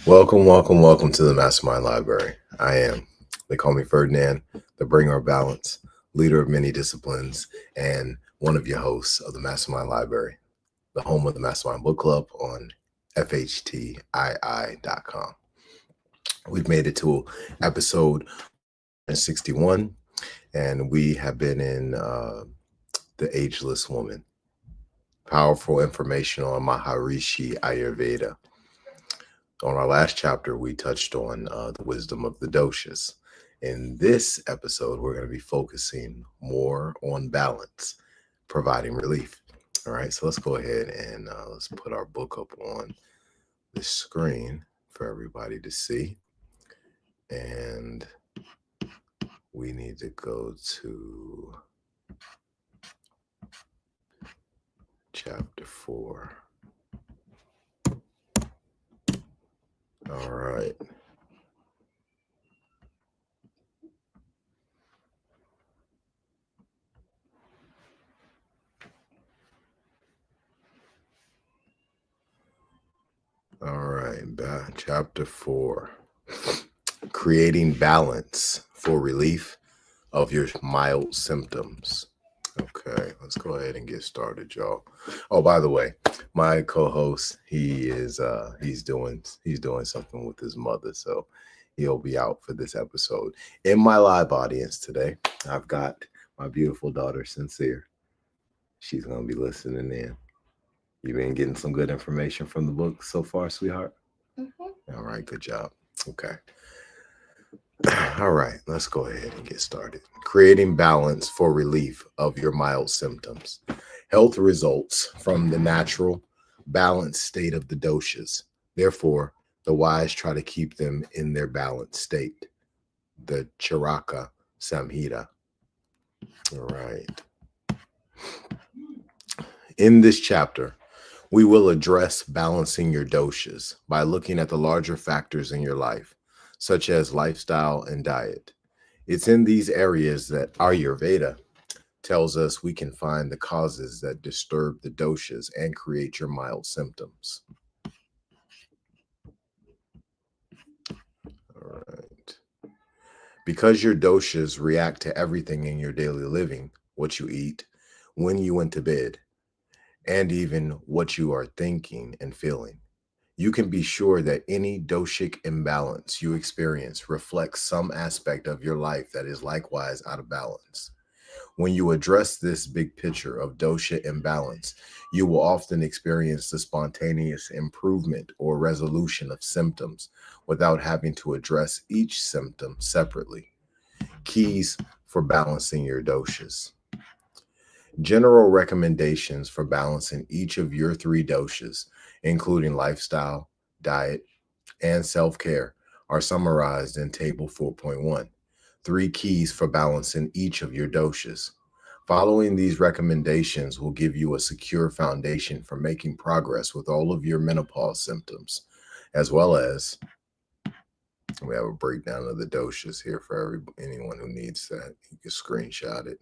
Welcome to the MasterMind Library. They call me Ferdinand, the bringer of balance, leader of many disciplines, and one of your hosts of the MasterMind Library, the home of the MasterMind Book Club on FHTII.com. We've made it to episode 61, and we have been in the Ageless Woman. Powerful information on Maharishi Ayurveda. On our last chapter, we touched on the wisdom of the doshas. In this episode, we're going to be focusing more on balance, providing relief. All right, so let's go ahead and let's put our book up on the screen for everybody to see. And we need to go to chapter 4. All right. All right, chapter 4. Creating balance for relief of your mild symptoms. Okay, let's go ahead and get started, y'all. Oh, by the way, my co-host, he's doing something with his mother, so he'll be out for this episode. In my live audience today, I've got my beautiful daughter, Sincere. She's gonna be listening in. You been getting some good information from the book so far, sweetheart? Mm-hmm. All right, good job. Okay. All right, let's go ahead and get started. Creating balance for relief of your mild symptoms. Health results from the natural, balanced state of the doshas. Therefore, the wise try to keep them in their balanced state. The Charaka Samhita. All right. In this chapter, we will address balancing your doshas by looking at the larger factors in your life, such as lifestyle and diet. It's in these areas that Ayurveda tells us we can find the causes that disturb the doshas and create your mild symptoms. All right. Because your doshas react to everything in your daily living, what you eat, when you went to bed, and even what you are thinking and feeling, you can be sure that any doshic imbalance you experience reflects some aspect of your life that is likewise out of balance. When you address this big picture of dosha imbalance, you will often experience the spontaneous improvement or resolution of symptoms without having to address each symptom separately. Keys for balancing your doshas. General recommendations for balancing each of your 3 doshas, including lifestyle, diet, and self-care, are summarized in Table 4.1. 3 keys for balancing each of your doshas. Following these recommendations will give you a secure foundation for making progress with all of your menopause symptoms, as well as we have a breakdown of the doshas here for anyone who needs that. You can screenshot it.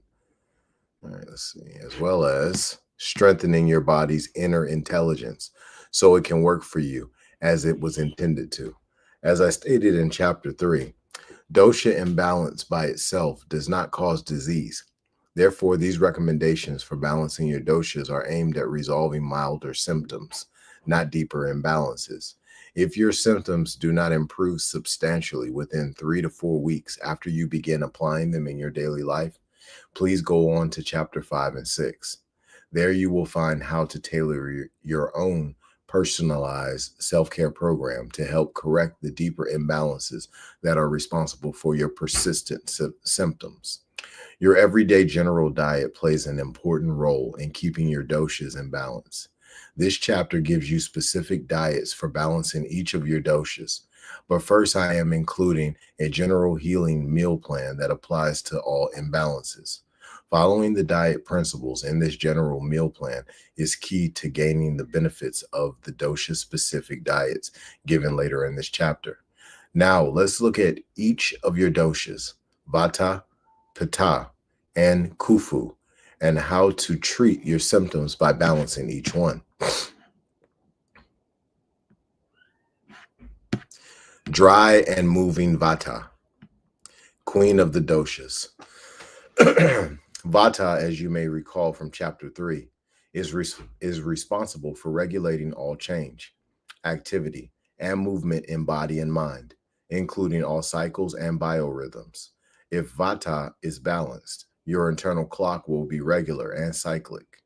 All right, let's see. As well as strengthening your body's inner intelligence so it can work for you as it was intended to. As I stated in chapter 3, dosha imbalance by itself does not cause disease. Therefore, these recommendations for balancing your doshas are aimed at resolving milder symptoms, not deeper imbalances. If your symptoms do not improve substantially within 3 to 4 weeks after you begin applying them in your daily life, please go on to chapter 5 and 6. There you will find how to tailor your own personalized self-care program to help correct the deeper imbalances that are responsible for your persistent symptoms. Your everyday general diet plays an important role in keeping your doshas in balance. This chapter gives you specific diets for balancing each of your doshas. But first, I am including a general healing meal plan that applies to all imbalances. Following the diet principles in this general meal plan is key to gaining the benefits of the dosha-specific diets given later in this chapter. Now, let's look at each of your doshas, Vata, Pitta, and Kufu, and how to treat your symptoms by balancing each one. Dry and moving Vata, queen of the doshas. Vata, as you may recall from chapter 3, is responsible for regulating all change, activity, and movement in body and mind, including all cycles and biorhythms. If Vata is balanced, your internal clock will be regular and cyclic,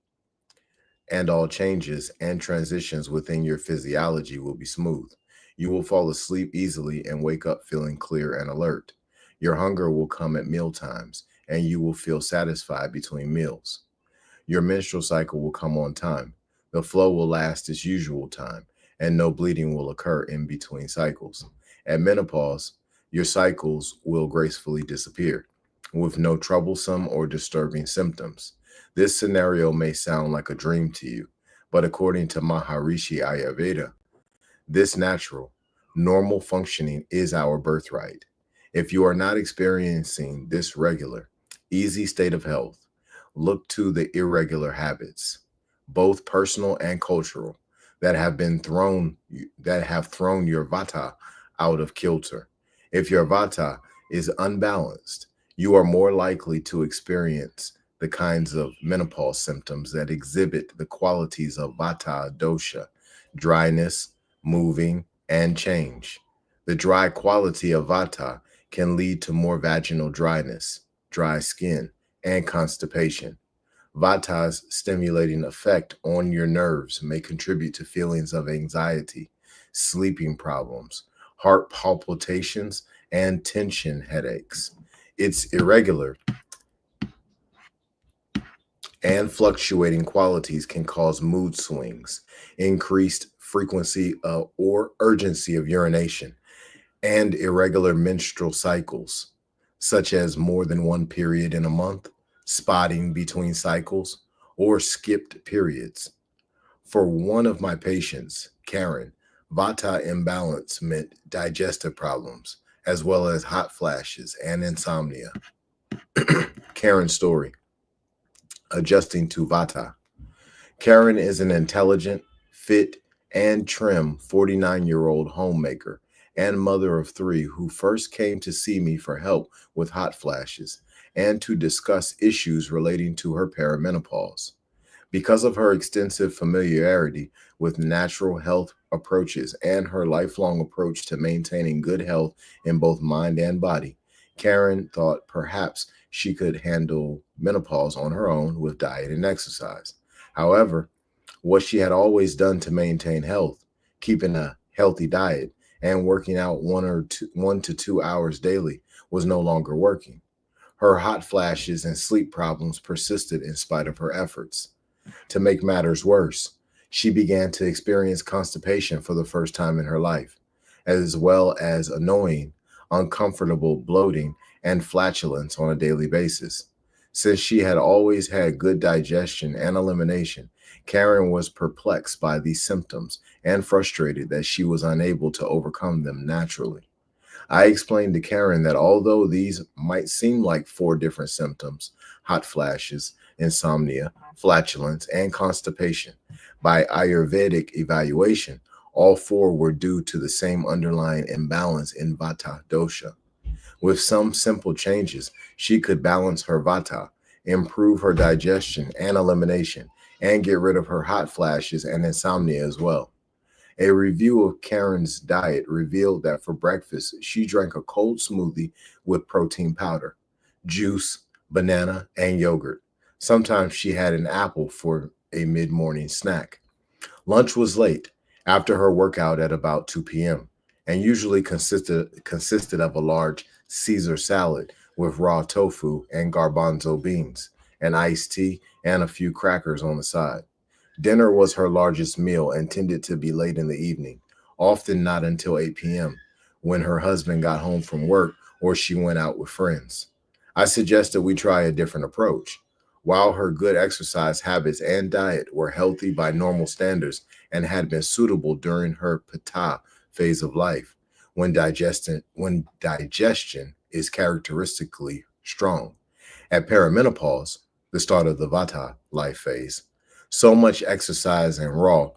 and all changes and transitions within your physiology will be smooth. You will fall asleep easily and wake up feeling clear and alert. Your hunger will come at meal times, and you will feel satisfied between meals. Your menstrual cycle will come on time. The flow will last its usual time, and no bleeding will occur in between cycles. At menopause, your cycles will gracefully disappear with no troublesome or disturbing symptoms. This scenario may sound like a dream to you, but according to Maharishi Ayurveda, this natural, normal functioning is our birthright. If you are not experiencing this regular, easy state of health, look to the irregular habits, both personal and cultural, that have thrown your vata out of kilter. If your vata is unbalanced, you are more likely to experience the kinds of menopause symptoms that exhibit the qualities of vata dosha: dryness, moving, and change. The dry quality of vata can lead to more vaginal dryness, dry skin, and constipation. Vata's stimulating effect on your nerves may contribute to feelings of anxiety, sleeping problems, heart palpitations, and tension headaches. Its irregular and fluctuating qualities can cause mood swings, increased frequency or urgency of urination, and irregular menstrual cycles, such as more than one period in a month, spotting between cycles, or skipped periods. For one of my patients, Karen, vata imbalance meant digestive problems, as well as hot flashes and insomnia. Karen's story: adjusting to vata. Karen is an intelligent, fit, and trim 49-year-old homemaker and mother of three who first came to see me for help with hot flashes and to discuss issues relating to her perimenopause. Because of her extensive familiarity with natural health approaches and her lifelong approach to maintaining good health in both mind and body, Karen thought perhaps she could handle menopause on her own with diet and exercise. However, what she had always done to maintain health, keeping a healthy diet and working out 1 to 2 hours daily, was no longer working. Her hot flashes and sleep problems persisted in spite of her efforts. To make matters worse, she began to experience constipation for the first time in her life, as well as annoying, uncomfortable bloating and flatulence on a daily basis. Since she had always had good digestion and elimination, Karen was perplexed by these symptoms and frustrated that she was unable to overcome them naturally. I explained to Karen that although these might seem like four different symptoms: hot flashes, insomnia, flatulence, and constipation, by Ayurvedic evaluation, all four were due to the same underlying imbalance in Vata dosha. With some simple changes, she could balance her Vata, improve her digestion and elimination, and get rid of her hot flashes and insomnia as well. A review of Karen's diet revealed that for breakfast, she drank a cold smoothie with protein powder, juice, banana, and yogurt. Sometimes she had an apple for a mid morning snack. Lunch was late, after her workout at about 2 p.m., and usually consisted of a large Caesar salad with raw tofu and garbanzo beans, an iced tea, and a few crackers on the side. Dinner was her largest meal and tended to be late in the evening, often not until 8 p.m., when her husband got home from work or she went out with friends. I suggested we try a different approach. While her good exercise habits and diet were healthy by normal standards and had been suitable during her Pitta phase of life, when digestion is characteristically strong. At perimenopause, the start of the Vata life phase, so much exercise and raw,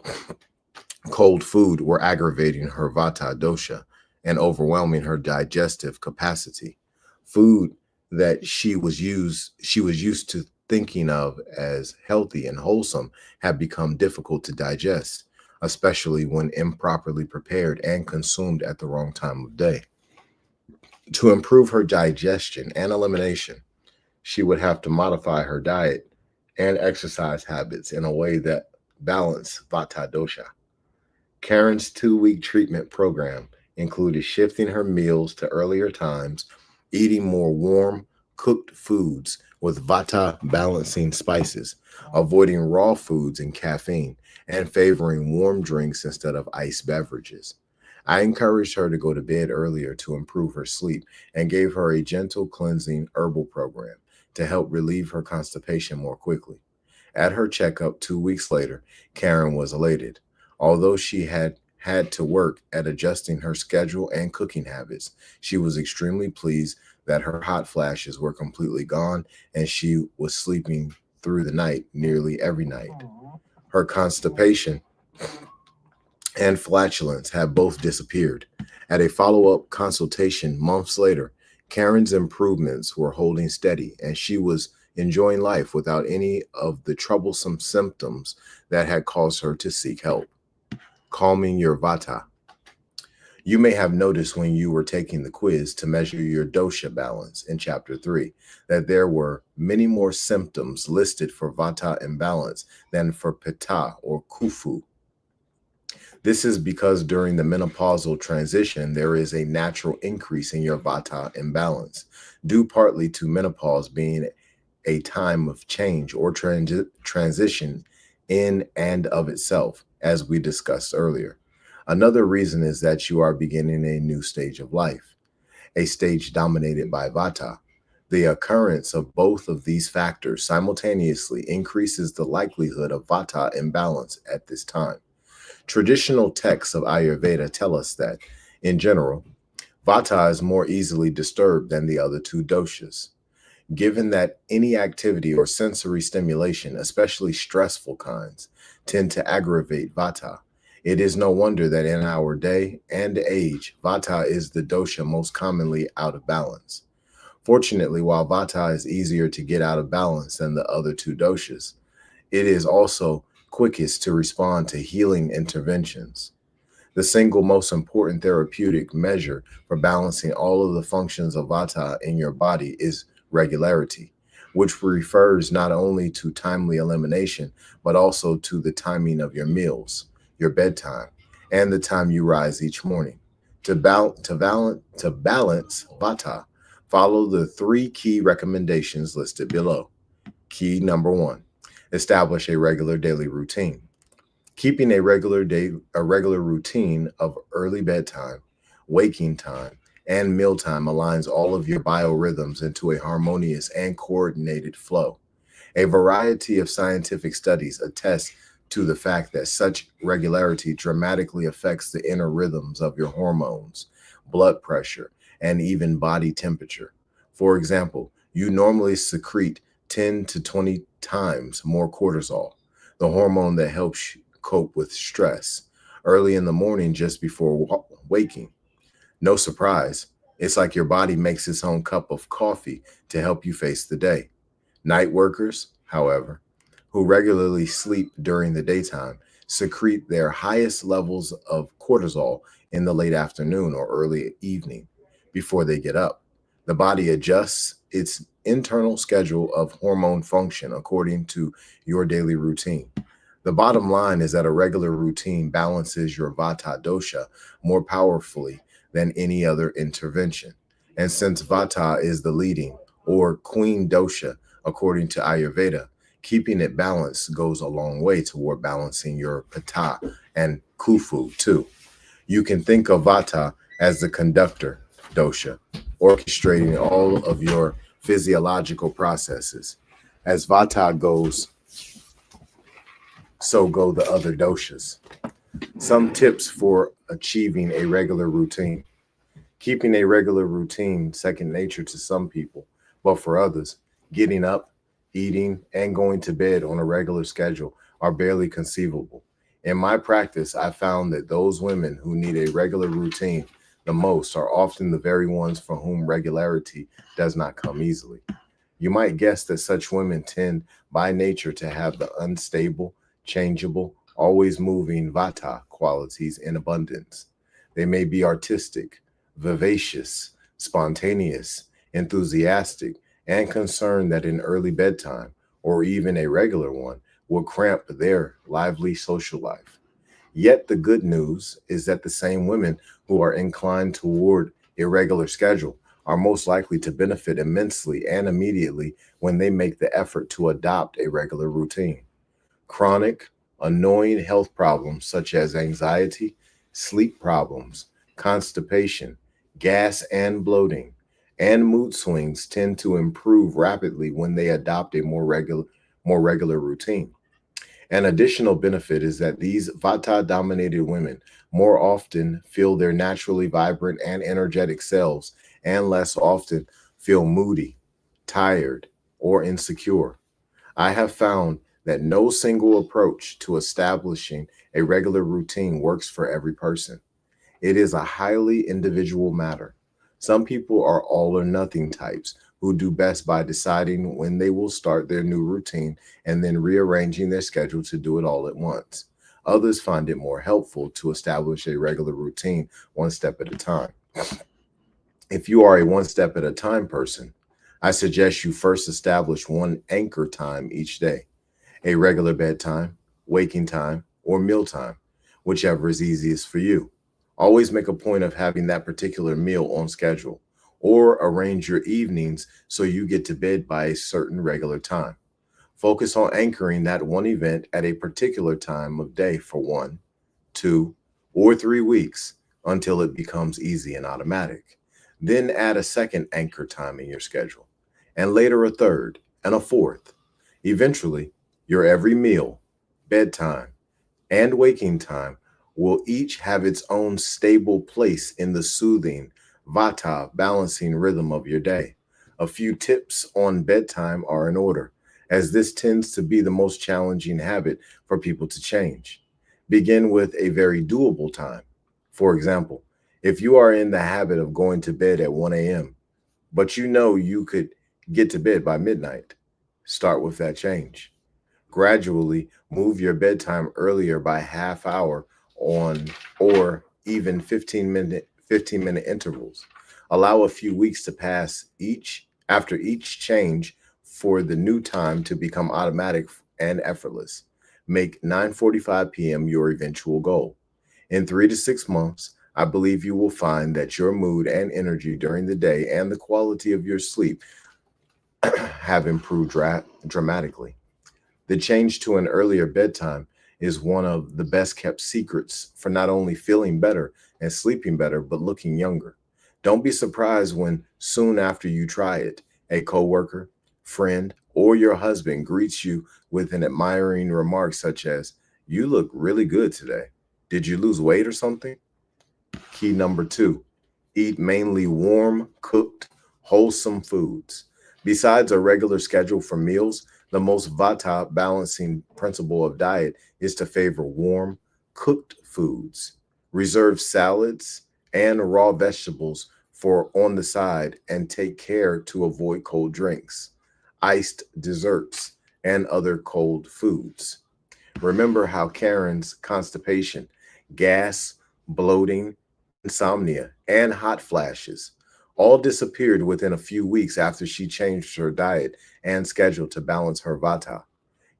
cold food were aggravating her Vata dosha, and overwhelming her digestive capacity. Food that she was used to thinking of as healthy and wholesome had become difficult to digest, especially when improperly prepared and consumed at the wrong time of day. To improve her digestion and elimination, she would have to modify her diet and exercise habits in a way that balanced Vata dosha. Karen's 2 week treatment program included shifting her meals to earlier times, eating more warm, cooked foods with Vata balancing spices, avoiding raw foods and caffeine, and favoring warm drinks instead of iced beverages. I encouraged her to go to bed earlier to improve her sleep and gave her a gentle cleansing herbal program to help relieve her constipation more quickly. At her checkup 2 weeks later, Karen was elated. Although she had to work at adjusting her schedule and cooking habits, she was extremely pleased that her hot flashes were completely gone and she was sleeping through the night nearly every night. Her constipation and flatulence have both disappeared. At a follow up consultation months later, Karen's improvements were holding steady and she was enjoying life without any of the troublesome symptoms that had caused her to seek help. Calming your vata. You may have noticed when you were taking the quiz to measure your dosha balance in chapter 3 that there were many more symptoms listed for vata imbalance than for pitta or kufu. This is because during the menopausal transition, there is a natural increase in your vata imbalance, due partly to menopause being a time of change or transition in and of itself, as we discussed earlier. Another reason is that you are beginning a new stage of life, a stage dominated by vata. The occurrence of both of these factors simultaneously increases the likelihood of vata imbalance at this time. Traditional texts of Ayurveda tell us that, in general, vata is more easily disturbed than the other two doshas. Given that any activity or sensory stimulation, especially stressful kinds, tend to aggravate vata, it is no wonder that in our day and age, vata is the dosha most commonly out of balance. Fortunately, while vata is easier to get out of balance than the other two doshas, it is also quickest to respond to healing interventions. The single most important therapeutic measure for balancing all of the functions of vata in your body is regularity, which refers not only to timely elimination, but also to the timing of your meals, your bedtime, and the time you rise each morning. To balance vata, follow the 3 key recommendations listed below. Key number 1, establish a regular daily routine. Keeping a regular routine of early bedtime, waking time, and mealtime aligns all of your biorhythms into a harmonious and coordinated flow. A variety of scientific studies attest to the fact that such regularity dramatically affects the inner rhythms of your hormones, blood pressure, and even body temperature. For example, you normally secrete 10 to 20 times more cortisol, the hormone that helps cope with stress, early in the morning just before waking. No surprise, it's like your body makes its own cup of coffee to help you face the day. Night workers, however, who regularly sleep during the daytime, secrete their highest levels of cortisol in the late afternoon or early evening before they get up. The body adjusts its internal schedule of hormone function according to your daily routine. The bottom line is that a regular routine balances your vata dosha more powerfully than any other intervention. And since vata is the leading or queen dosha according to Ayurveda, keeping it balanced goes a long way toward balancing your pitta and kufu too. You can think of vata as the conductor dosha, orchestrating all of your physiological processes. As vata goes, so go the other doshas. Some tips for achieving a regular routine. Keeping a regular routine, second nature to some people, but for others, getting up, eating, and going to bed on a regular schedule are barely conceivable. In my practice, I found that those women who need a regular routine the most are often the very ones for whom regularity does not come easily. You might guess that such women tend by nature to have the unstable, changeable, always moving vata qualities in abundance. They may be artistic, vivacious, spontaneous, enthusiastic, and concerned that an early bedtime, or even a regular one, will cramp their lively social life. Yet the good news is that the same women who are inclined toward a regular schedule are most likely to benefit immensely and immediately when they make the effort to adopt a regular routine. Chronic, annoying health problems such as anxiety, sleep problems, constipation, gas and bloating, and mood swings tend to improve rapidly when they adopt a more regular routine. An additional benefit is that these vata dominated women more often feel their naturally vibrant and energetic selves and less often feel moody, tired, or insecure. I have found that no single approach to establishing a regular routine works for every person. It is a highly individual matter. Some people are all or nothing types who do best by deciding when they will start their new routine and then rearranging their schedule to do it all at once. Others find it more helpful to establish a regular routine one step at a time. If you are a one step at a time person, I suggest you first establish one anchor time each day, a regular bedtime, waking time, or mealtime, whichever is easiest for you. Always make a point of having that particular meal on schedule, or arrange your evenings so you get to bed by a certain regular time. Focus on anchoring that one event at a particular time of day for 1, 2, or 3 weeks until it becomes easy and automatic. Then add a second anchor time in your schedule, and later a third and a fourth. Eventually, your every meal, bedtime, and waking time will each have its own stable place in the soothing, vata balancing rhythm of your day. A few tips on bedtime are in order, as this tends to be the most challenging habit for people to change. Begin with a very doable time. For example, if you are in the habit of going to bed at 1 a.m., but you know you could get to bed by midnight, start with that change. Gradually move your bedtime earlier by half hour on or even 15-minute intervals. Allow a few weeks to pass each after each change for the new time to become automatic and effortless. Make 9:45 p.m. your eventual goal. In 3 to 6 months, I believe you will find that your mood and energy during the day and the quality of your sleep have improved dramatically. The change to an earlier bedtime is one of the best kept secrets for not only feeling better and sleeping better, but looking younger. Don't be surprised when soon after you try it, a coworker, friend, or your husband greets you with an admiring remark such as, "You look really good today. Did you lose weight or something?" Key number two, eat mainly warm, cooked, wholesome foods. Besides a regular schedule for meals, the most vata balancing principle of diet is to favor warm, cooked foods. Reserve salads and raw vegetables for on the side and take care to avoid cold drinks, iced desserts, and other cold foods. Remember how Karen's constipation, gas, bloating, insomnia, and hot flashes all disappeared within a few weeks after she changed her diet and schedule to balance her vata.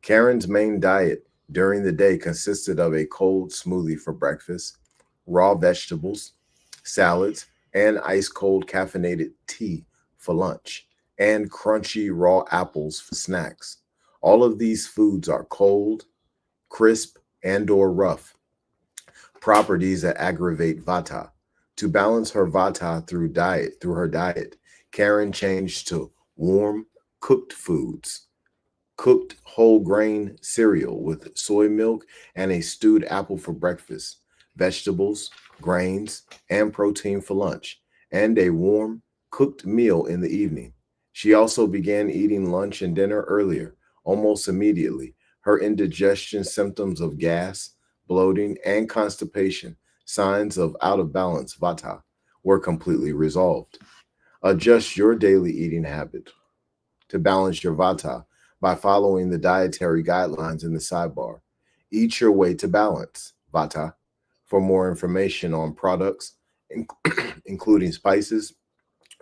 Karen's main diet during the day consisted of a cold smoothie for breakfast, raw vegetables, salads, and ice cold caffeinated tea for lunch, and crunchy raw apples for snacks. All of these foods are cold, crisp, and/or rough, properties that aggravate vata. To balance her vata through her diet, Karen changed to warm, cooked foods, cooked whole grain cereal with soy milk and a stewed apple for breakfast, vegetables, grains, and protein for lunch, and a warm, cooked meal in the evening. She also began eating lunch and dinner earlier, almost immediately. Her indigestion symptoms of gas, bloating, and constipation, signs of out of balance vata, were completely resolved. Adjust your daily eating habit to balance your vata by following the dietary guidelines in the sidebar. Eat your way to balance vata. For more information on products, in- including spices,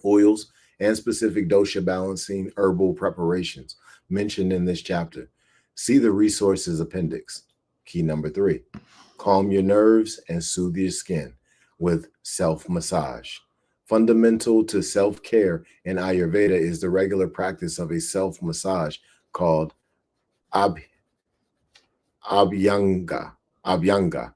oils, and specific dosha balancing herbal preparations mentioned in this chapter, see the resources appendix. Key number 3: calm your nerves and soothe your skin with self massage. Fundamental to self care in Ayurveda is the regular practice of a self massage called ab- abhyanga. Abhyanga.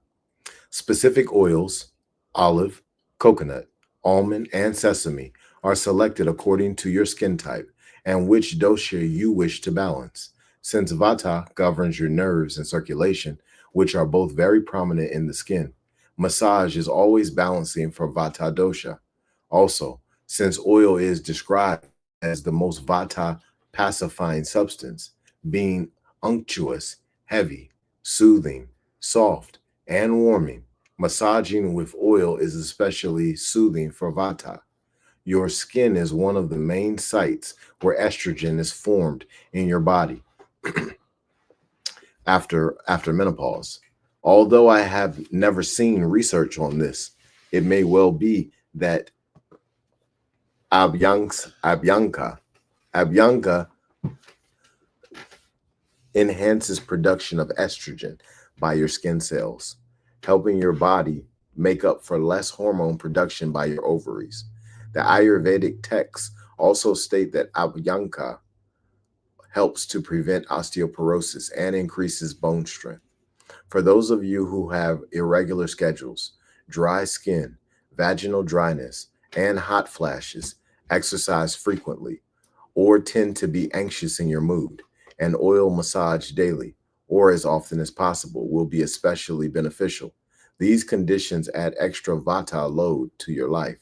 Specific oils, olive, coconut, almond, and sesame, are selected according to your skin type and which dosha you wish to balance. Since vata governs your nerves and circulation, which are both very prominent in the skin, massage is always balancing for vata dosha. Also, since oil is described as the most vata pacifying substance, being unctuous, heavy, soothing, soft, and warming, massaging with oil is especially soothing for vata. Your skin is one of the main sites where estrogen is formed in your body after menopause. Although I have never seen research on this, it may well be that abyanka abyanka enhances production of estrogen by your skin cells, helping your body make up for less hormone production by your ovaries. The Ayurvedic texts also state that abhyanka helps to prevent osteoporosis and increases bone strength. For those of you who have irregular schedules, dry skin, vaginal dryness, and hot flashes, exercise frequently, or tend to be anxious in your mood, an oil massage daily or as often as possible will be especially beneficial. These conditions add extra vata load to your life,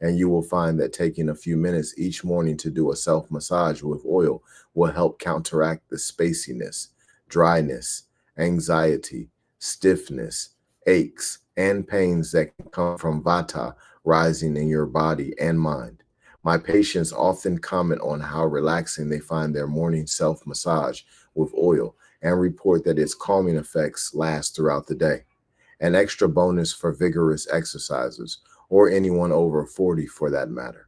and you will find that taking a few minutes each morning to do a self massage with oil will help counteract the spaciness, dryness, anxiety, stiffness, aches, and pains that can come from vata rising in your body and mind. My patients often comment on how relaxing they find their morning self massage with oil and report that its calming effects last throughout the day. An extra bonus for vigorous exercisers, or anyone over 40 for that matter,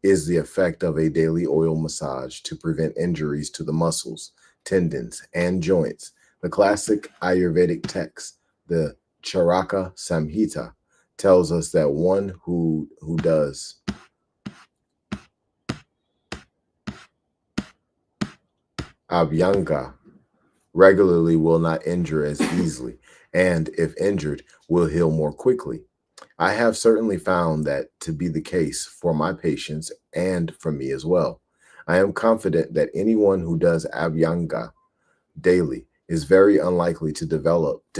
is the effect of a daily oil massage to prevent injuries to the muscles, tendons, and joints. The classic Ayurvedic text, the Charaka Samhita, tells us that one who does abhyanga regularly will not injure as easily, and if injured, will heal more quickly. I have certainly found that to be the case for my patients and for me as well. I am confident that anyone who does abhyanga daily is very unlikely to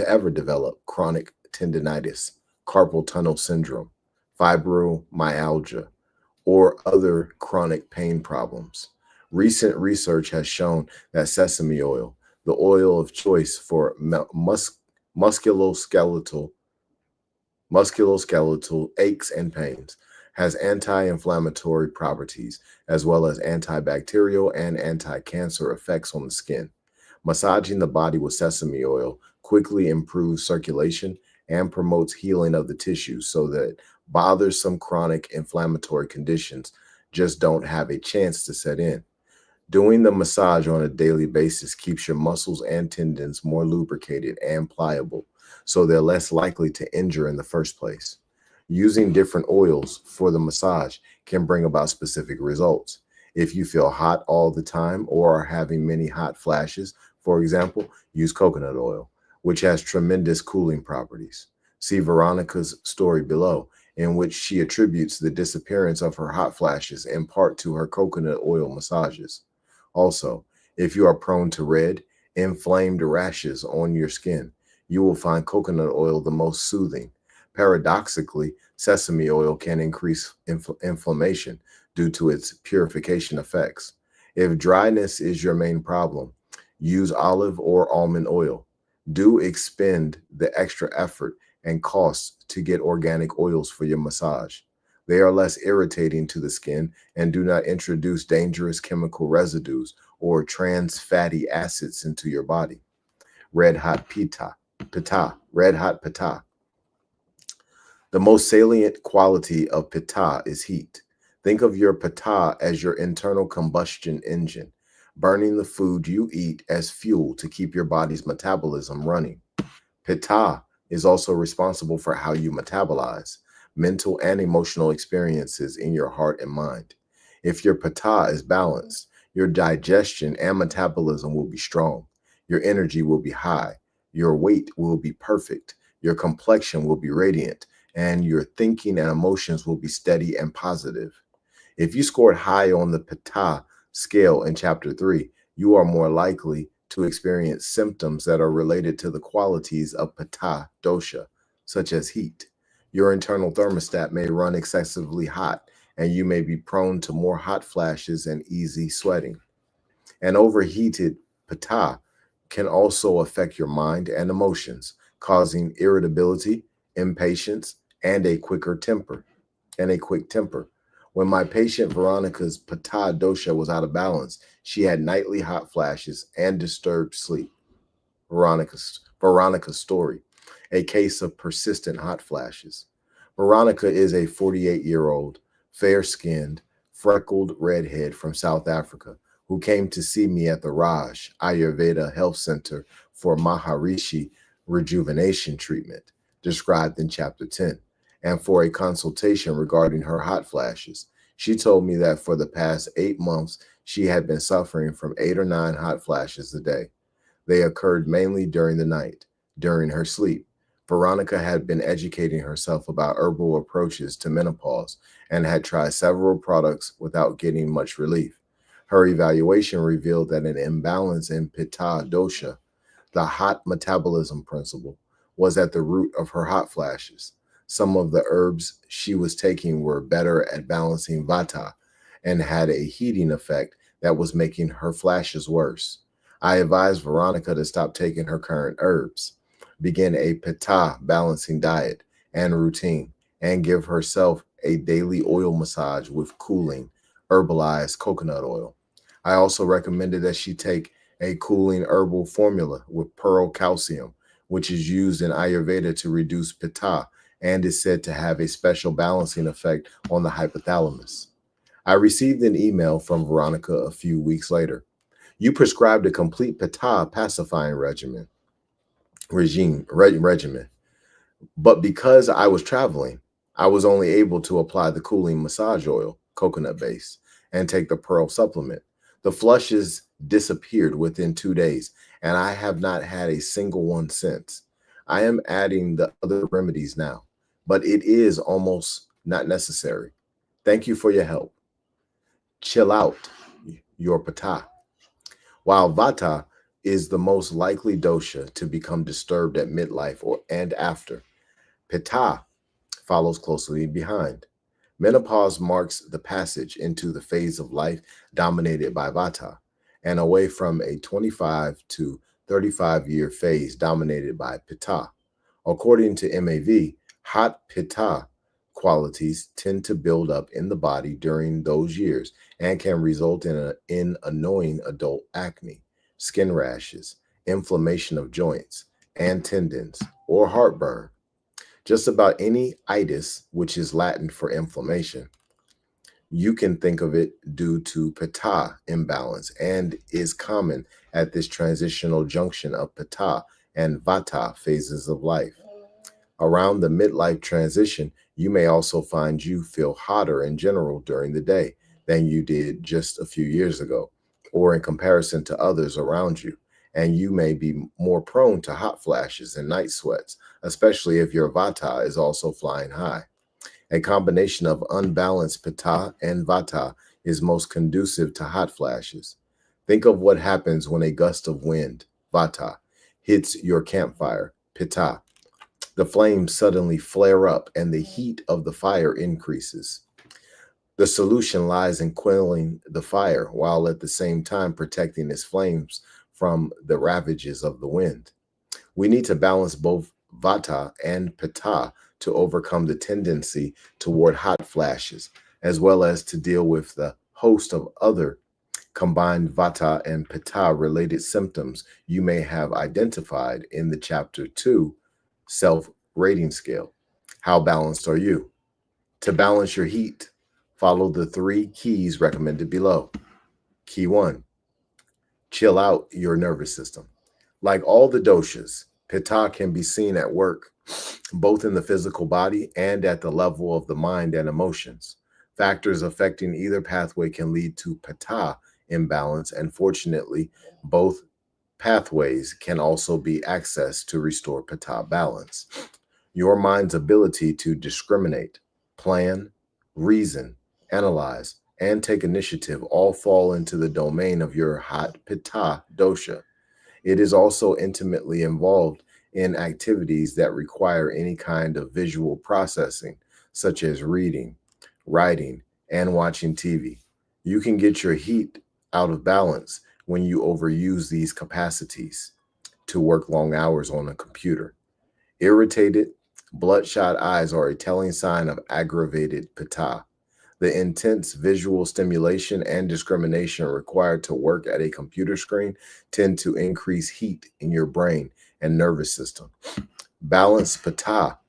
ever develop chronic tendinitis, carpal tunnel syndrome, fibromyalgia, or other chronic pain problems. Recent research has shown that sesame oil, the oil of choice for musculoskeletal musculoskeletal aches and pains, has anti-inflammatory properties as well as antibacterial and anti-cancer effects on the skin. Massaging the body with sesame oil quickly improves circulation and promotes healing of the tissues so that bothersome chronic inflammatory conditions just don't have a chance to set in. Doing the massage on a daily basis keeps your muscles and tendons more lubricated and pliable, so they're less likely to injure in the first place. Using different oils for the massage can bring about specific results. If you feel hot all the time or are having many hot flashes, for example, use coconut oil, which has tremendous cooling properties. See Veronica's story below, in which she attributes the disappearance of her hot flashes in part to her coconut oil massages. Also, if you are prone to red, inflamed rashes on your skin, you will find coconut oil the most soothing. Paradoxically, sesame oil can increase inflammation due to its purification effects. If dryness is your main problem, use olive or almond oil. Do expend the extra effort and costs to get organic oils for your massage. They are less irritating to the skin and do not introduce dangerous chemical residues or trans fatty acids into your body. Red hot red hot pitta. The most salient quality of pitta is heat. Think of your pitta as your internal combustion engine, burning the food you eat as fuel to keep your body's metabolism running. Pitta is also responsible for how you metabolize mental and emotional experiences in your heart and mind. If your pitta is balanced, your digestion and metabolism will be strong, your energy will be high, your weight will be perfect, your complexion will be radiant, and your thinking and emotions will be steady and positive. If you scored high on the Pitta scale in chapter 3, you are more likely to experience symptoms that are related to the qualities of Pitta dosha, such as heat. Your internal thermostat may run excessively hot, and you may be prone to more hot flashes and easy sweating. An overheated Pitta can also affect your mind and emotions, causing irritability, impatience, and a quick temper. When my patient Veronica's Pitta dosha was out of balance, she had nightly hot flashes and disturbed sleep. Veronica's story, a case of persistent hot flashes. Veronica is a 48-year-old, fair-skinned, freckled redhead from South Africa who came to see me at the Raj Ayurveda Health Center for Maharishi rejuvenation treatment, described in chapter 10, and for a consultation regarding her hot flashes. She told me that for the past 8 months, she had been suffering from 8 or 9 hot flashes a day. They occurred mainly during the night, during her sleep. Veronica had been educating herself about herbal approaches to menopause and had tried several products without getting much relief. Her evaluation revealed that an imbalance in Pitta dosha, the hot metabolism principle, was at the root of her hot flashes. Some of the herbs she was taking were better at balancing Vata and had a heating effect that was making her flashes worse. I advised Veronica to stop taking her current herbs, begin a Pitta balancing diet and routine, and give herself a daily oil massage with cooling, herbalized coconut oil. I also recommended that she take a cooling herbal formula with pearl calcium, which is used in Ayurveda to reduce Pitta and is said to have a special balancing effect on the hypothalamus. I received an email from Veronica a few weeks later. You prescribed a complete Pitta pacifying regimen, but because I was traveling, I was only able to apply the cooling massage oil, coconut base, and take the pearl supplement. The flushes disappeared within 2 days, and I have not had a single one since. I am adding the other remedies now, but it is almost not necessary. Thank you for your help. Chill out your Pitta. While Vata is the most likely dosha to become disturbed at midlife or and after, Pitta follows closely behind. Menopause marks the passage into the phase of life dominated by Vata and away from a 25 to 35-year phase dominated by Pitta. According to MAV, hot Pitta qualities tend to build up in the body during those years and can result in annoying adult acne, skin rashes, inflammation of joints and tendons, or heartburn. Just about any itis, which is Latin for inflammation, you can think of it due to Pitta imbalance and is common at this transitional junction of Pitta and Vata phases of life. Around the midlife transition, you may also find you feel hotter in general during the day than you did just a few years ago, or in comparison to others around you. And you may be more prone to hot flashes and night sweats, especially if your Vata is also flying high. A combination of unbalanced Pitta and Vata is most conducive to hot flashes. Think of what happens when a gust of wind, Vata, hits your campfire, Pitta. The flames suddenly flare up and the heat of the fire increases. The solution lies in quelling the fire while at the same time protecting its flames from the ravages of the wind. We need to balance both Vata and Pitta to overcome the tendency toward hot flashes, as well as to deal with the host of other combined vata and pitta related symptoms you may have identified in the chapter 2 self rating scale. How balanced are you? To balance your heat, follow the 3 keys recommended below. Key 1, chill out your nervous system. Like all the doshas, pitta can be seen at work, both in the physical body and at the level of the mind and emotions. Factors affecting either pathway can lead to pitta imbalance, and fortunately, both pathways can also be accessed to restore pitta balance. Your mind's ability to discriminate, plan, reason, analyze, and take initiative all fall into the domain of your hot pitta dosha. It is also intimately involved in activities that require any kind of visual processing, such as reading, writing, and watching TV. You can get your heat out of balance when you overuse these capacities to work long hours on a computer. Irritated, bloodshot eyes are a telling sign of aggravated pitta. The intense visual stimulation and discrimination required to work at a computer screen tend to increase heat in your brain and nervous system. Balanced pitta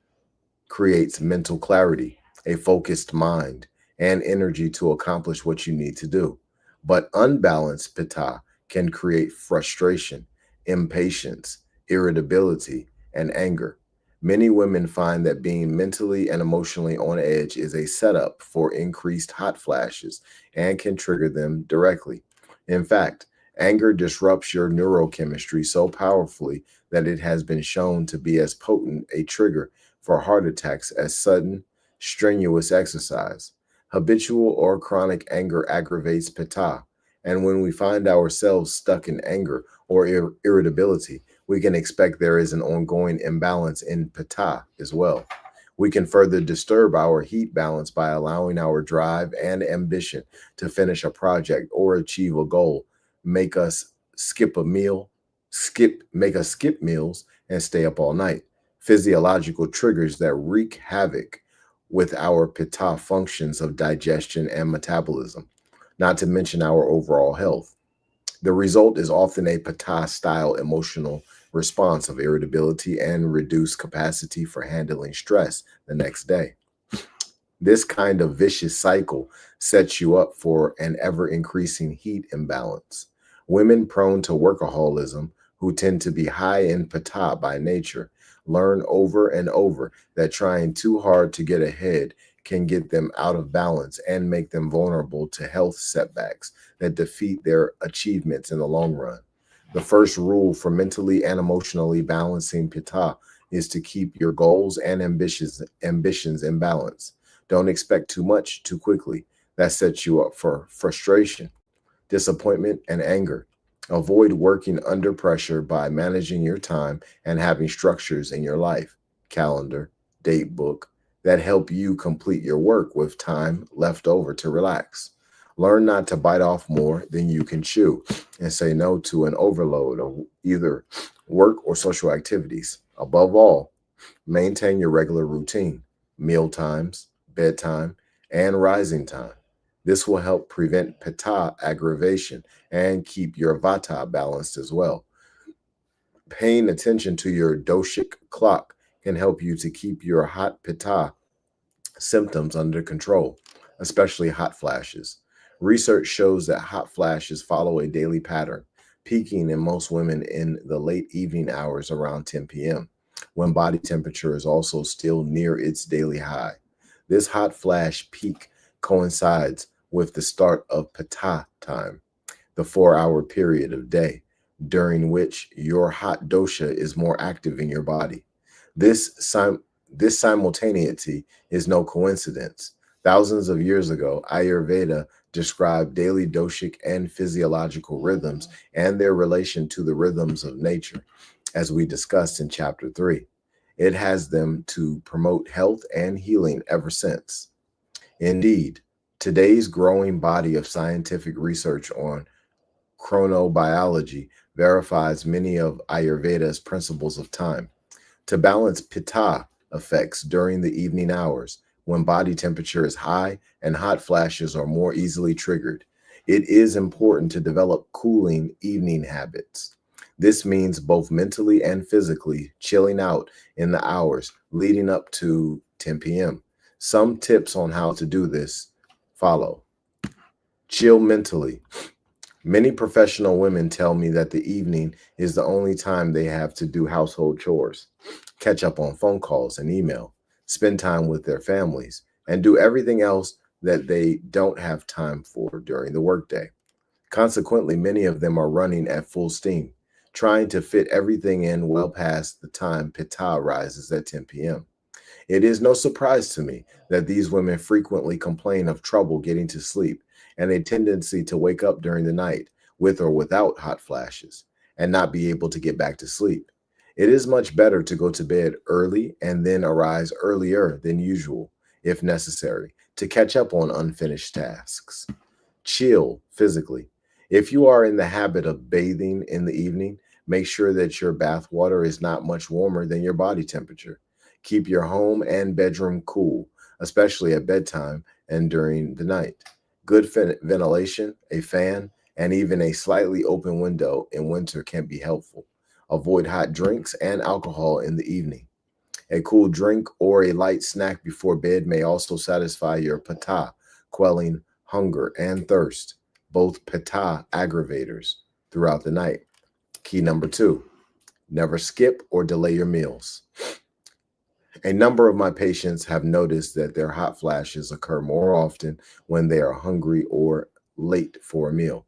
creates mental clarity, a focused mind, and energy to accomplish what you need to do. But unbalanced pitta can create frustration, impatience, irritability, and anger. Many women find that being mentally and emotionally on edge is a setup for increased hot flashes and can trigger them directly. In fact, anger disrupts your neurochemistry so powerfully that it has been shown to be as potent a trigger for heart attacks as sudden, strenuous exercise. Habitual or chronic anger aggravates pitta, and when we find ourselves stuck in anger or irritability, we can expect there is an ongoing imbalance in pitta as well. We can further disturb our heat balance by allowing our drive and ambition to finish a project or achieve a goal, make us skip a meal, make us skip meals and stay up all night. Physiological triggers that wreak havoc with our pitta functions of digestion and metabolism, not to mention our overall health. The result is often a pitta style emotional response of irritability and reduced capacity for handling stress the next day. This kind of vicious cycle sets you up for an ever increasing heat imbalance. Women prone to workaholism, who tend to be high in pitta by nature, learn over and over that trying too hard to get ahead can get them out of balance and make them vulnerable to health setbacks that defeat their achievements in the long run. The first rule for mentally and emotionally balancing pitta is to keep your goals and ambitions in balance. Don't expect too much too quickly. That sets you up for frustration, disappointment, and anger. Avoid working under pressure by managing your time and having structures in your life, calendar, date book, that help you complete your work with time left over to relax. Learn not to bite off more than you can chew and say no to an overload of either work or social activities. Above all, maintain your regular routine, meal times, bedtime, and rising time. This will help prevent pitta aggravation and keep your vata balanced as well. Paying attention to your doshic clock can help you to keep your hot pitta symptoms under control, especially hot flashes. Research shows that hot flashes follow a daily pattern, peaking in most women in the late evening hours around 10 p.m., when body temperature is also still near its daily high. This hot flash peak coincides with the start of pitta time, the 4 hour period of day during which your hot dosha is more active in your body. This, this simultaneity is no coincidence. Thousands of years ago, Ayurveda described daily doshic and physiological rhythms and their relation to the rhythms of nature, as we discussed in chapter 3. It has them to promote health and healing ever since. Indeed, today's growing body of scientific research on chronobiology verifies many of Ayurveda's principles of time. To balance pitta, effects during the evening hours when body temperature is high and hot flashes are more easily triggered. It is important to develop cooling evening habits. This means both mentally and physically chilling out in the hours leading up to 10 p.m. Some tips on how to do this follow. Chill mentally. Many professional women tell me that the evening is the only time they have to do household chores, catch up on phone calls and email, spend time with their families, and do everything else that they don't have time for during the workday. Consequently, many of them are running at full steam, trying to fit everything in well past the time Pitta rises at 10 p.m. It is no surprise to me that these women frequently complain of trouble getting to sleep and a tendency to wake up during the night with or without hot flashes and not be able to get back to sleep. It is much better to go to bed early and then arise earlier than usual, if necessary, to catch up on unfinished tasks. Chill physically. If you are in the habit of bathing in the evening, make sure that your bath water is not much warmer than your body temperature. Keep your home and bedroom cool, especially at bedtime and during the night. Good ventilation, a fan, and even a slightly open window in winter can be helpful. Avoid hot drinks and alcohol in the evening. A cool drink or a light snack before bed may also satisfy your pitta, quelling hunger and thirst, both pitta aggravators throughout the night. Key number 2, never skip or delay your meals. A number of my patients have noticed that their hot flashes occur more often when they are hungry or late for a meal.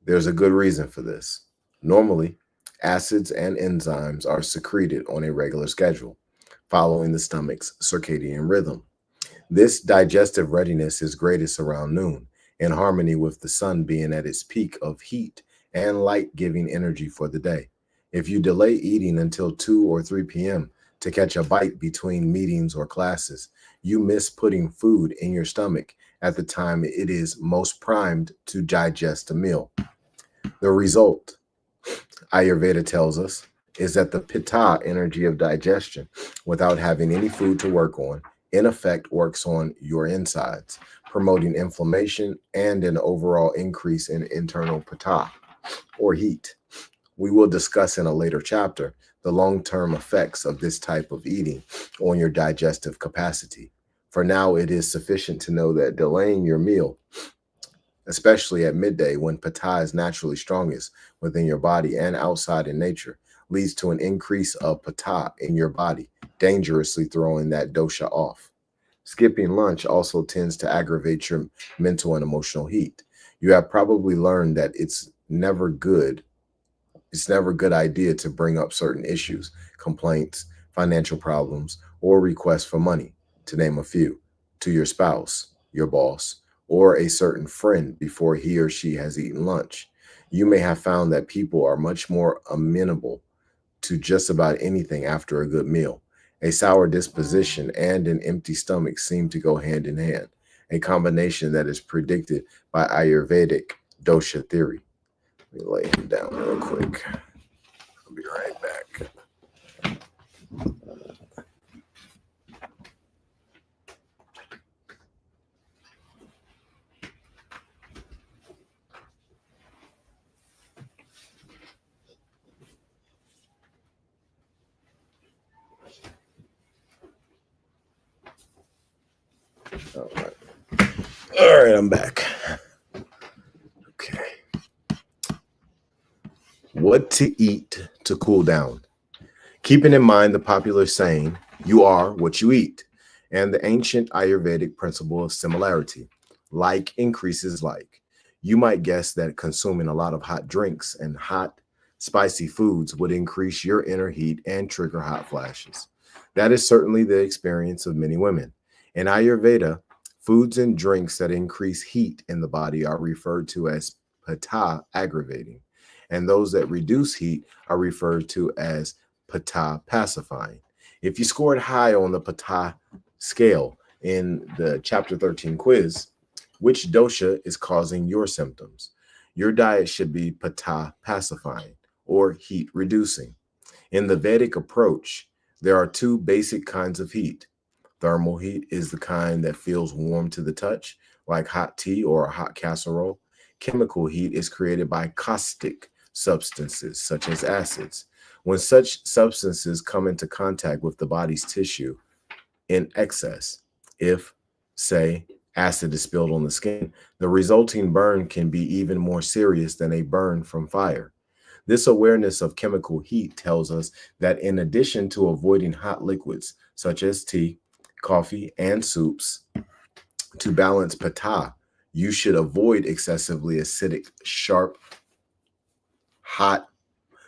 There's a good reason for this. Normally, acids and enzymes are secreted on a regular schedule, following the stomach's circadian rhythm. This digestive readiness is greatest around noon, in harmony with the sun being at its peak of heat and light giving energy for the day. If you delay eating until 2 or 3 p.m. to catch a bite between meetings or classes, you miss putting food in your stomach at the time it is most primed to digest a meal. The result, Ayurveda tells us, is that the pitta energy of digestion, without having any food to work on, in effect works on your insides, promoting inflammation and an overall increase in internal pitta, or heat. We will discuss in a later chapter the long-term effects of this type of eating on your digestive capacity. For now, it is sufficient to know that delaying your meal, especially at midday when pitta is naturally strongest within your body and outside in nature, leads to an increase of pitta in your body, dangerously throwing that dosha off. Skipping lunch also tends to aggravate your mental and emotional heat. You have probably learned that it's never a good idea to bring up certain issues, complaints, financial problems, or requests for money, to name a few, to your spouse, your boss, or a certain friend before he or she has eaten lunch. You may have found that people are much more amenable to just about anything after a good meal. A sour disposition and an empty stomach seem to go hand in hand, a combination that is predicted by Ayurvedic dosha theory. Let me lay him down real quick. I'll be right back. All right. All right, I'm back. Okay. What to eat to cool down. Keeping in mind the popular saying, you are what you eat, and the ancient Ayurvedic principle of similarity, like increases like. You might guess that consuming a lot of hot drinks and hot, spicy foods would increase your inner heat and trigger hot flashes. That is certainly the experience of many women. In Ayurveda, foods and drinks that increase heat in the body are referred to as pitta aggravating, and those that reduce heat are referred to as pitta pacifying. If you scored high on the pitta scale in the chapter 13 quiz, which dosha is causing your symptoms? Your diet should be pitta pacifying or heat reducing. In the Vedic approach, There are two basic kinds of heat. Thermal heat is the kind that feels warm to the touch, like hot tea or a hot casserole. Chemical heat is created by caustic substances, such as acids. When such substances come into contact with the body's tissue in excess, if, say, acid is spilled on the skin, the resulting burn can be even more serious than a burn from fire. This awareness of chemical heat tells us that in addition to avoiding hot liquids such as tea, coffee, and soups, to balance pitta, you should avoid excessively acidic, sharp, hot,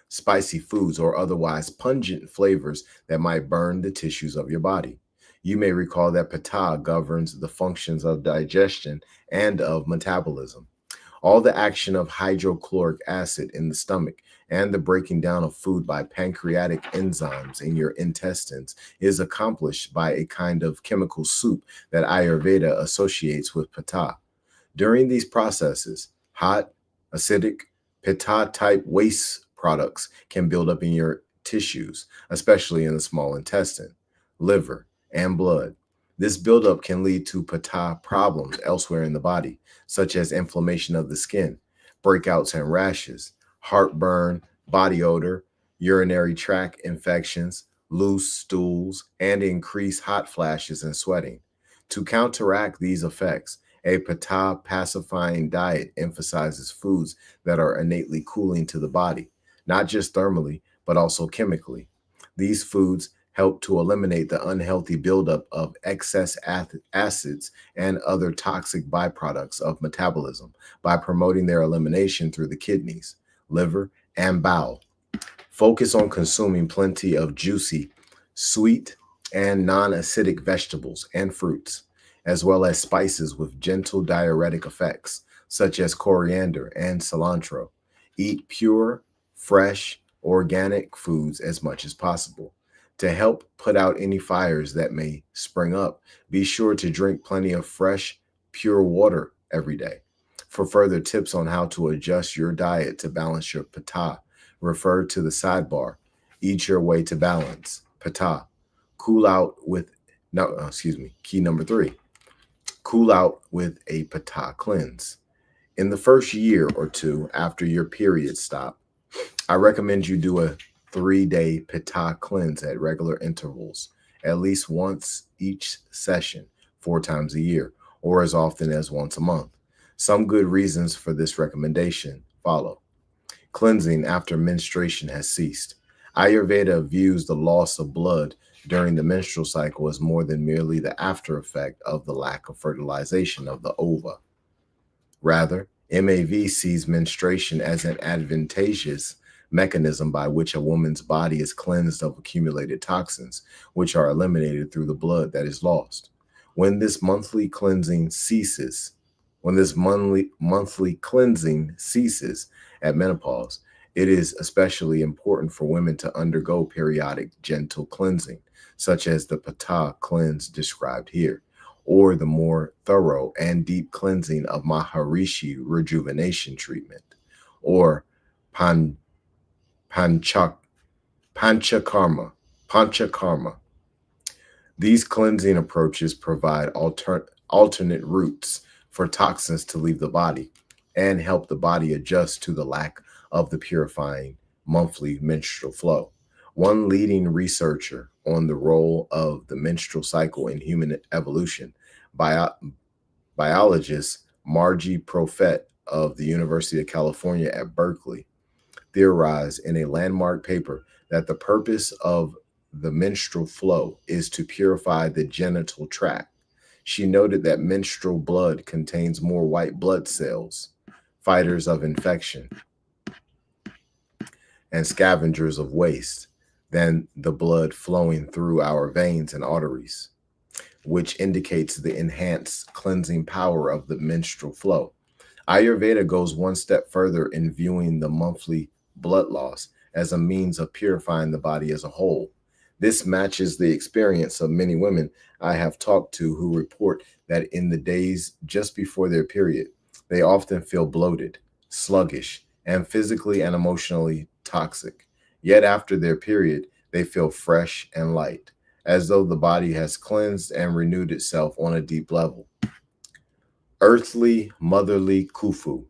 spicy foods or otherwise pungent flavors that might burn the tissues of your body. You may recall that pitta governs the functions of digestion and of metabolism. All the action of hydrochloric acid in the stomach and the breaking down of food by pancreatic enzymes in your intestines is accomplished by a kind of chemical soup that Ayurveda associates with pitta. During these processes, hot, acidic, pitta type waste products can build up in your tissues, especially in the small intestine, liver, and blood. This buildup can lead to pitta problems elsewhere in the body, such as inflammation of the skin, breakouts and rashes, heartburn, body odor, urinary tract infections, loose stools, and increased hot flashes and sweating. To counteract these effects, a pitta pacifying diet emphasizes foods that are innately cooling to the body, not just thermally, but also chemically. These foods help to eliminate the unhealthy buildup of excess acids and other toxic byproducts of metabolism by promoting their elimination through the kidneys, liver, and bowel. Focus on consuming plenty of juicy, sweet, and non acidic vegetables and fruits, as well as spices with gentle diuretic effects, such as coriander and cilantro. Eat pure, fresh, organic foods as much as possible. To help put out any fires that may spring up, be sure to drink plenty of fresh, pure water every day. For further tips on how to adjust your diet to balance your pitta, refer to the sidebar. Eat your way to balance. Pitta. Cool out with, no, excuse me, key number 3. Cool out with a pitta cleanse. In the first year or two after your period stop, I recommend you do a 3-day pitta cleanse at regular intervals, at least once each session, 4 times a year, or as often as once a month. Some good reasons for this recommendation follow. Cleansing after menstruation has ceased. Ayurveda views the loss of blood during the menstrual cycle as more than merely the after effect of the lack of fertilization of the ova. Rather, MAV sees menstruation as an advantageous mechanism by which a woman's body is cleansed of accumulated toxins, which are eliminated through the blood that is lost. When this monthly cleansing ceases, when this monthly cleansing ceases at menopause, it is especially important for women to undergo periodic gentle cleansing, such as the pitta cleanse described here, or the more thorough and deep cleansing of Maharishi rejuvenation treatment, or pan, panchak, panchakarma. Panchakarma. These cleansing approaches provide alternate routes for toxins to leave the body and help the body adjust to the lack of the purifying monthly menstrual flow. One leading researcher on the role of the menstrual cycle in human evolution, biologist Margie Profet of the University of California at Berkeley, theorized in a landmark paper that the purpose of the menstrual flow is to purify the genital tract. She noted that menstrual blood contains more white blood cells, fighters of infection, and scavengers of waste than the blood flowing through our veins and arteries, which indicates the enhanced cleansing power of the menstrual flow. Ayurveda goes one step further in viewing the monthly blood loss as a means of purifying the body as a whole. This matches the experience of many women I have talked to who report that in the days just before their period, they often feel bloated, sluggish, and physically and emotionally toxic. Yet after their period, They feel fresh and light, as though the body has cleansed and renewed itself on a deep level. Earthly, motherly Khufu.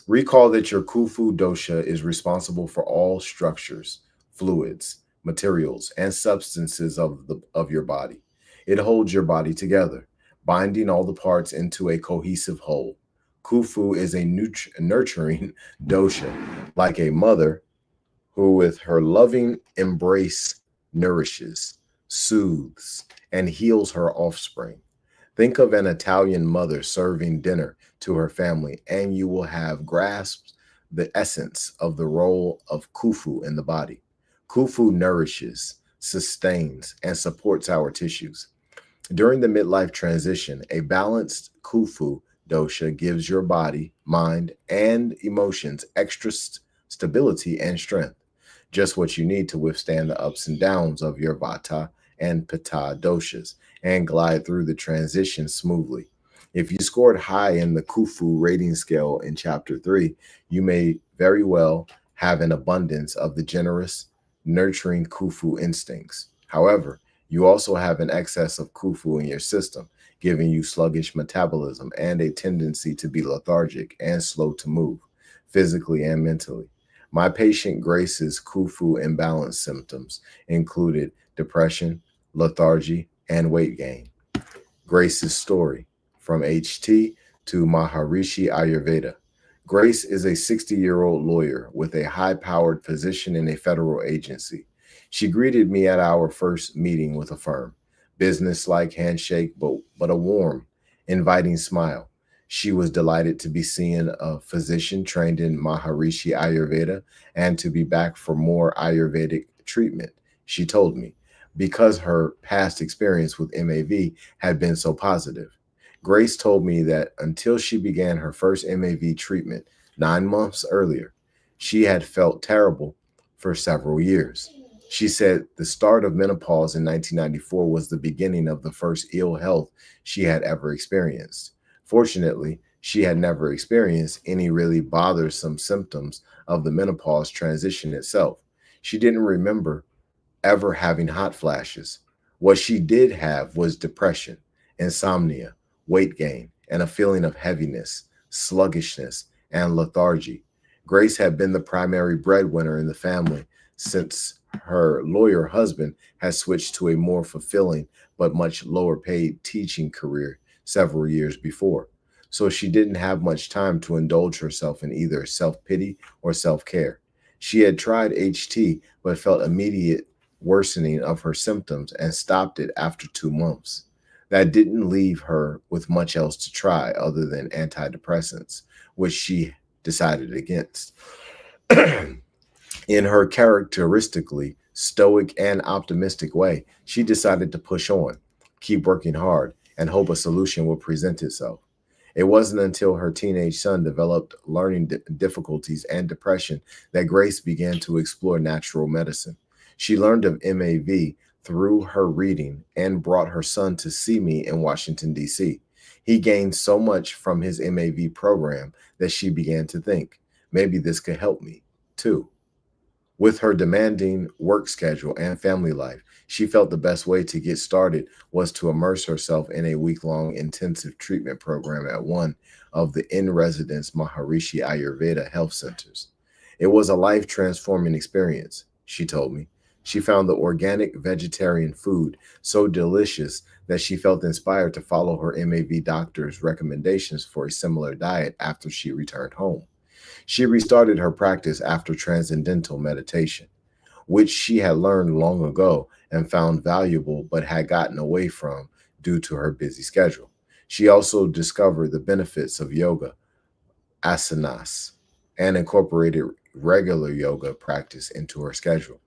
Recall that your Khufu dosha is responsible for all structures, fluids, materials, and substances of your body. It holds your body together, binding all the parts into a cohesive whole. Khufu is a nurturing dosha, like a mother who, with her loving embrace, nourishes, soothes, and heals her offspring. Think of an Italian mother serving dinner to her family, and you will have grasped the essence of the role of Khufu in the body. Khufu nourishes, sustains, and supports our tissues. During the midlife transition, a balanced Khufu dosha gives your body, mind, and emotions extra stability and strength, just what you need to withstand the ups and downs of your Vata and Pitta doshas and glide through the transition smoothly. If you scored high in the Khufu rating scale in Chapter 3, you may very well have an abundance of the generous, nurturing Khufu instincts. However, you also have an excess of Khufu in your system, giving you sluggish metabolism and a tendency to be lethargic and slow to move, physically and mentally. My patient Grace's Khufu imbalance symptoms included depression, lethargy, and weight gain. Grace's story from HT to Maharishi Ayurveda. Grace is a 60-year-old lawyer with a high powered position in a federal agency. She greeted me at our first meeting with a firm. Business like handshake, but a warm, inviting smile. She was delighted to be seeing a physician trained in Maharishi Ayurveda and to be back for more Ayurvedic treatment, she told me, because her past experience with MAV had been so positive. Grace told me that until she began her first MAV treatment 9 months earlier, she had felt terrible for several years. She said the start of menopause in 1994 was the beginning of the first ill health she had ever experienced. Fortunately, she had never experienced any really bothersome symptoms of the menopause transition itself. She didn't remember ever having hot flashes. What she did have was depression, insomnia, weight gain, and a feeling of heaviness, sluggishness, and lethargy. Grace had been the primary breadwinner in the family since her lawyer husband had switched to a more fulfilling but much lower paid teaching career several years before. So she didn't have much time to indulge herself in either self pity or self care. She had tried HT but felt immediate worsening of her symptoms and stopped it after 2 months. That didn't leave her with much else to try other than antidepressants, which she decided against. In her characteristically stoic and optimistic way, she decided to push on, keep working hard, and hope a solution would present itself. It wasn't until her teenage son developed learning difficulties and depression that Grace began to explore natural medicine. She learned of MAV through her reading and brought her son to see me in Washington, D.C. He gained so much from his MAV program that she began to think, maybe this could help me too. With her demanding work schedule and family life, she felt the best way to get started was to immerse herself in a week-long intensive treatment program at one of the in-residence Maharishi Ayurveda health centers. It was a life-transforming experience, she told me. She found the organic vegetarian food so delicious that she felt inspired to follow her MAV doctor's recommendations for a similar diet after she returned home. She restarted her practice after transcendental meditation, which she had learned long ago and found valuable but had gotten away from due to her busy schedule. She also discovered the benefits of yoga, asanas, and incorporated regular yoga practice into her schedule.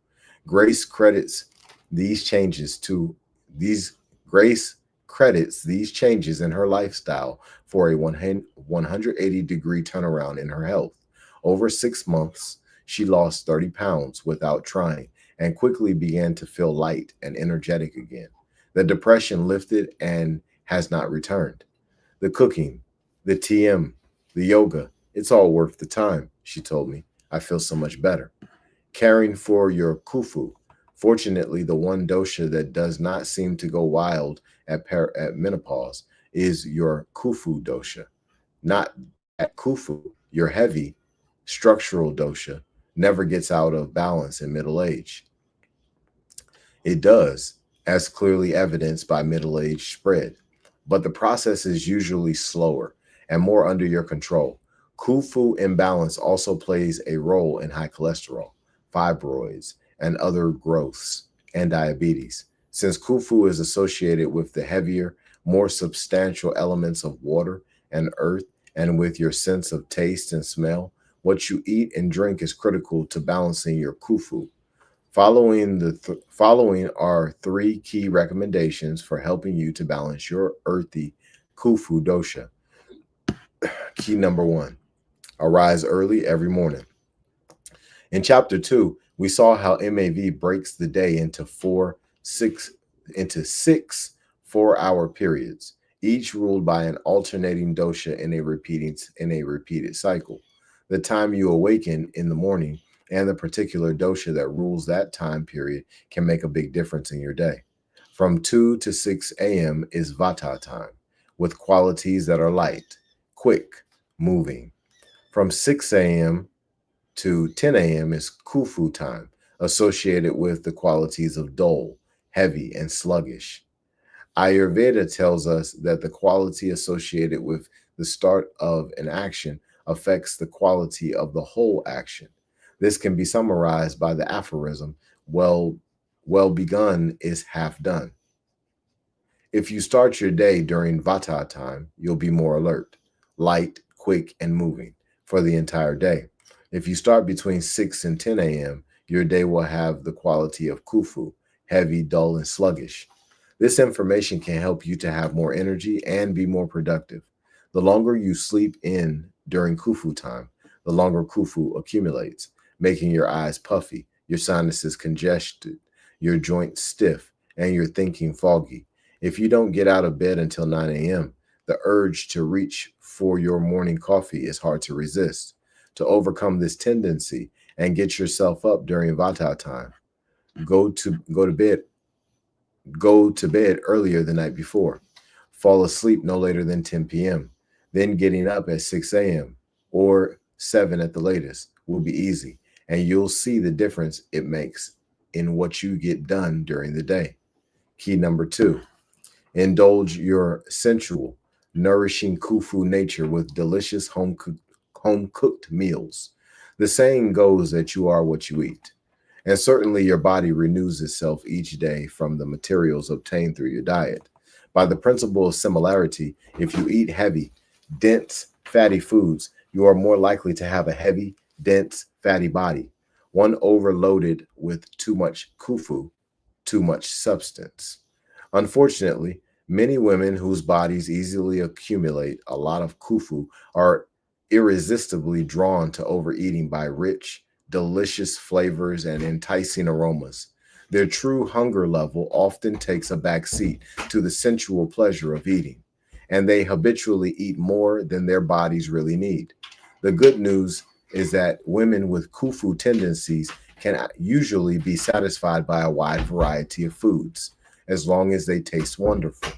Grace credits these changes to these Grace credits these changes in her lifestyle for a 180-degree turnaround in her health. Over 6 months, she lost 30 pounds without trying and quickly began to feel light and energetic again. The depression lifted and has not returned. The cooking, the TM, the yoga, it's all worth the time, she told me. I feel so much better. Caring for your Khufu. Fortunately, the one dosha that does not seem to go wild at menopause is your Kufu dosha. Not at Kufu, your heavy structural dosha never gets out of balance in middle age. It does, as clearly evidenced by middle age spread, but the process is usually slower and more under your control. Kufu imbalance also plays a role in high cholesterol, fibroids, and other growths, and diabetes. Since Kufu is associated with the heavier, more substantial elements of water and earth, and with your sense of taste and smell, what you eat and drink is critical to balancing your Kufu. Following are three key recommendations for helping you to balance your earthy Kufu dosha. Key number one: arise early every morning. In chapter 2, we saw how MAV breaks the day into six 4-hour periods, each ruled by an alternating dosha in a repeated cycle. The time you awaken in the morning and the particular dosha that rules that time period can make a big difference in your day. From 2 to 6 a.m. is Vata time, with qualities that are light, quick, moving. From 6 a.m. to 10 a.m. is Kufu time, associated with the qualities of dull, heavy, and sluggish. Ayurveda tells us that the quality associated with the start of an action affects the quality of the whole action. This can be summarized by the aphorism, well, well begun is half done. If you start your day during Vata time, you'll be more alert, light, quick, and moving for the entire day. If you start between 6 and 10 a.m., your day will have the quality of Kufu, heavy, dull, and sluggish. This information can help you to have more energy and be more productive. The longer you sleep in during Kufu time, the longer Kufu accumulates, making your eyes puffy, your sinuses congested, your joints stiff, and your thinking foggy. If you don't get out of bed until 9 a.m., the urge to reach for your morning coffee is hard to resist. To overcome this tendency and get yourself up during Vata time, go to go to bed go to bed earlier the night before. Fall asleep no later than 10 p.m. Then getting up at 6 a.m. or 7 at the latest will be easy, and you'll see the difference it makes in what you get done during the day. Key number 2: indulge your sensual, nourishing Kufu nature with delicious home cooked meals. The saying goes that you are what you eat. And certainly your body renews itself each day from the materials obtained through your diet. By the principle of similarity, if you eat heavy, dense, fatty foods, you are more likely to have a heavy, dense, fatty body, one overloaded with too much kufu, too much substance. Unfortunately, many women whose bodies easily accumulate a lot of kufu are irresistibly drawn to overeating by rich, delicious flavors and enticing aromas. Their true hunger level often takes a back seat to the sensual pleasure of eating, and they habitually eat more than their bodies really need. The good news is that women with kufu tendencies can usually be satisfied by a wide variety of foods as long as they taste wonderful.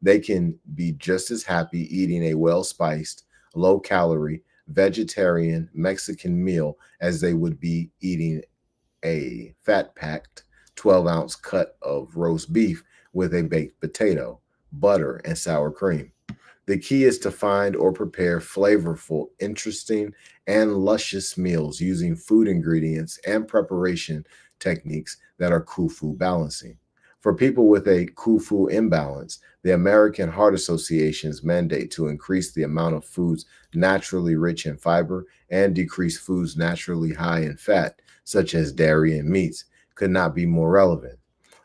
They can be just as happy eating a well spiced, low calorie, vegetarian Mexican meal as they would be eating a fat packed 12-ounce cut of roast beef with a baked potato, butter, and sour cream. The key is to find or prepare flavorful, interesting, and luscious meals using food ingredients and preparation techniques that are Kufu balancing. For people with a Kufu imbalance, the American Heart Association's mandate to increase the amount of foods naturally rich in fiber and decrease foods naturally high in fat, such as dairy and meats, could not be more relevant.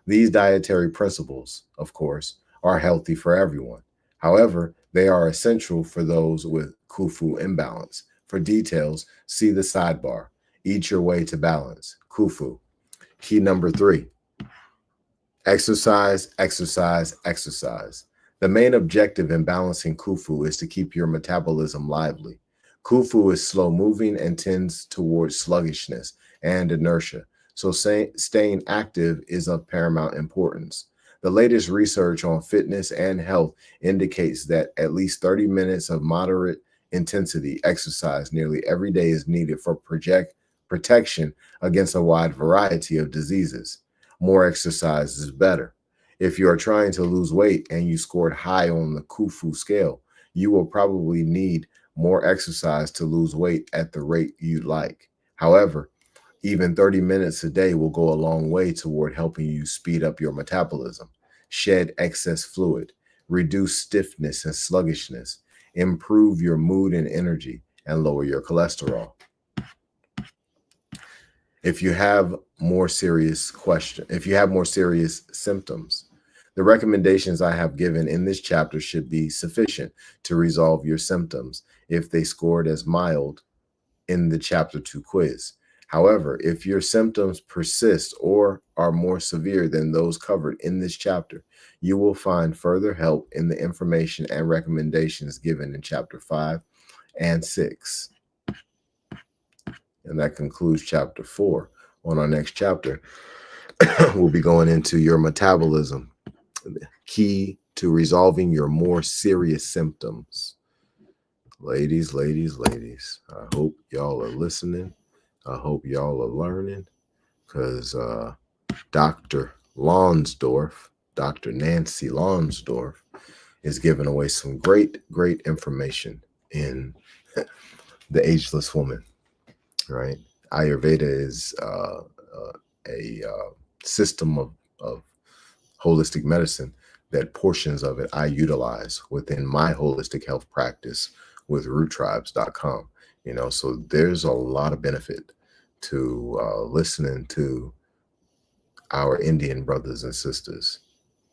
These dietary principles, of course, are healthy for everyone. However, they are essential for those with Kufu imbalance. For details, see the sidebar. Eat your way to balance. Kufu. Key number 3: exercise, exercise, exercise. The main objective in balancing Kufu is to keep your metabolism lively. Kufu is slow moving and tends towards sluggishness and inertia. So staying active is of paramount importance. The latest research on fitness and health indicates that at least 30 minutes of moderate intensity exercise nearly every day is needed for protection against a wide variety of diseases. More exercise is better. If you are trying to lose weight and you scored high on the Khufu scale, you will probably need more exercise to lose weight at the rate you'd like. However, even 30 minutes a day will go a long way toward helping you speed up your metabolism, shed excess fluid, reduce stiffness and sluggishness, improve your mood and energy, and lower your cholesterol. If you have more serious symptoms, the recommendations I have given in this chapter should be sufficient to resolve your symptoms if they scored as mild in the Chapter 2 quiz. However, if your symptoms persist or are more severe than those covered in this chapter, you will find further help in the information and recommendations given in Chapter 5 and 6. And that concludes Chapter 4. On our next chapter, we'll be going into your metabolism, the key to resolving your more serious symptoms. Ladies, I hope y'all are listening. I hope y'all are learning, because Dr. Nancy Lonsdorf, is giving away some great information in The Ageless Woman, right? Ayurveda is a system of holistic medicine that portions of it I utilize within my holistic health practice with roottribes.com. So there's a lot of benefit to listening to our Indian brothers and sisters.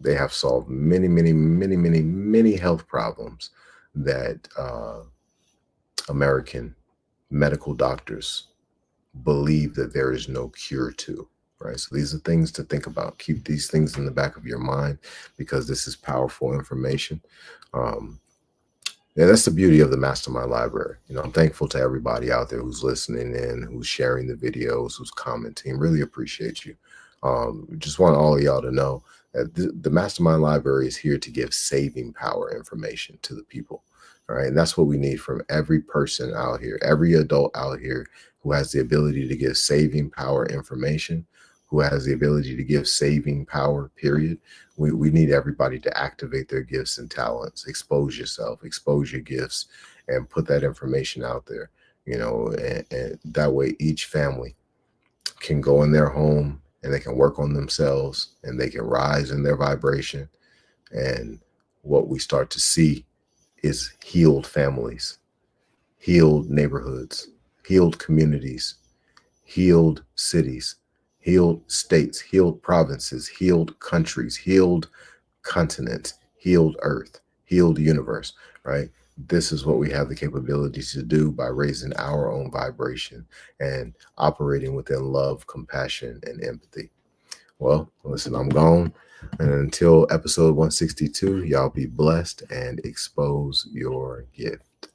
They have solved many health problems that American medical doctors believe that there is no cure to, right? So these are things to think about. Keep these things in the back of your mind, because this is powerful information. Yeah, that's the beauty of the MasterMind Library. I'm thankful to everybody out there who's listening in, who's sharing the videos, who's commenting. Really appreciate you. Just want all of y'all to know that the MasterMind Library is here to give saving power information to the people. All right. And that's what we need from every person out here, every adult out here who has the ability to give saving power information, who has the ability to give saving power, period. We need everybody to activate their gifts and talents, expose yourself, expose your gifts, and put that information out there, and that way each family can go in their home and they can work on themselves and they can rise in their vibration. And what we start to see is healed families, healed neighborhoods, healed communities, healed cities, healed states, healed provinces, healed countries, healed continents, healed earth, healed universe, right? This is what we have the capability to do by raising our own vibration and operating within love, compassion, and empathy. Well, listen, I'm gone. And until episode 162, y'all be blessed and expose your gift.